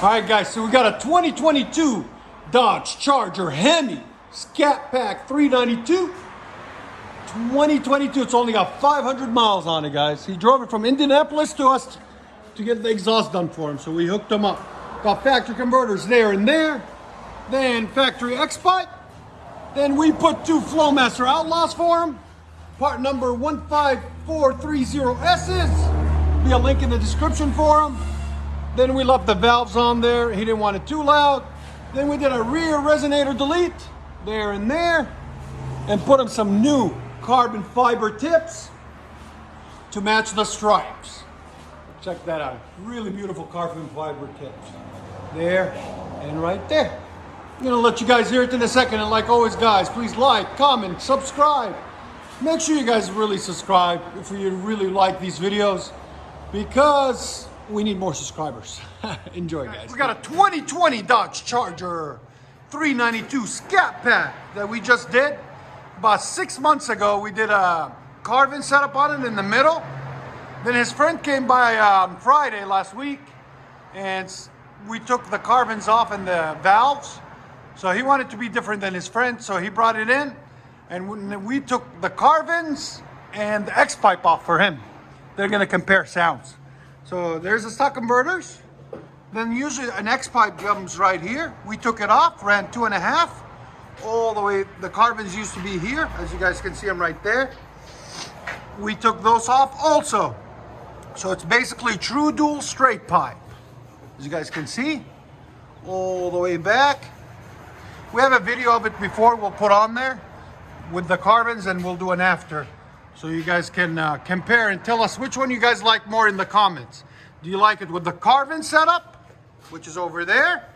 All right, guys, so we got a 2022 Dodge Charger Hemi Scat Pack 392. 2022, it's only got 500 miles on it, guys. He drove it from Indianapolis to us to get the exhaust done for him, so we hooked him up. Got factory converters there and there, then factory X-Pipe. Then we put two FLOWMASTER Outlaws for him. Part number 15430S's. Be a link in the description for him. Then we left the valves on there. He didn't want it too loud. Then we did a rear resonator delete there and there, and put him some new carbon fiber tips to match the stripes. Check that out. Really beautiful carbon fiber tips. There and right there. I'm gonna let you guys hear it in a second, and like always, guys, please like, comment, subscribe. Make sure you guys really subscribe if you really like these videos, because we need more subscribers. Enjoy, guys. We got a 2020 Dodge Charger 392 Scat Pack that we just did. About 6 months ago, we did a carving setup on it in the middle. Then his friend came by on Friday last week, and we took the carvings off and the valves. So he wanted to be different than his friend, so he brought it in, and we took the carvings and the X-Pipe off for him. They're gonna compare sounds. So there's the stock converters. Then usually an X-Pipe comes right here. We took it off, ran 2.5, all the way. The carvings used to be here, as you guys can see them right there. We took those off also. So it's basically true dual straight pipe, as you guys can see, all the way back. We have a video of it before we'll put on there with the carvings, and we'll do an after. So you guys can compare and tell us which one you guys like more in the comments. Do you like it with the carving setup, which is over there,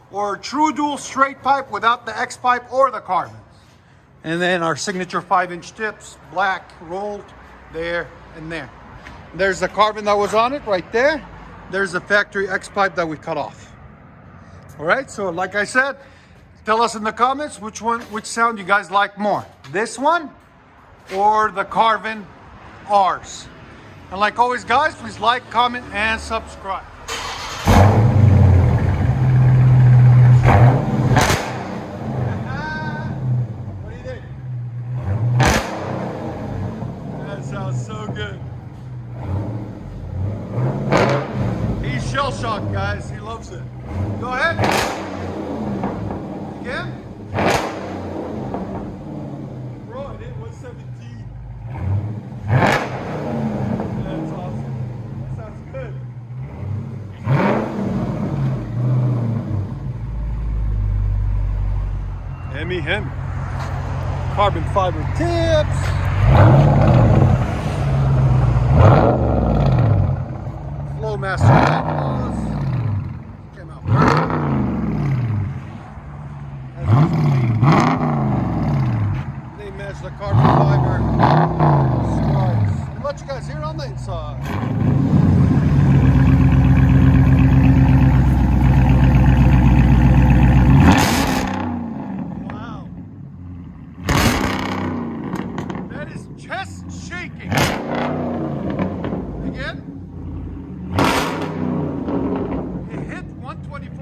or true dual straight pipe without the X-Pipe or the carvings? And then our signature 5-inch tips, black, rolled, there and there. There's the carving that was on it right there. There's the factory X-Pipe that we cut off. All right, so like I said, tell us in the comments which sound you guys like more. This one or the carving R's. And like always, guys, please like, comment, and subscribe. What do you think? That sounds so good. He's shell-shocked, guys. He loves it. Go ahead. Again. Bro, it hit 117. That's awesome. That sounds good. Hemi. Carbon fiber tips. FLOWMASTER Outlaws. Came out perfect. They match the carbon fiber stripes. I'll let you guys hear it on the inside. Wow. That is chest shaking. Again. It hit 125.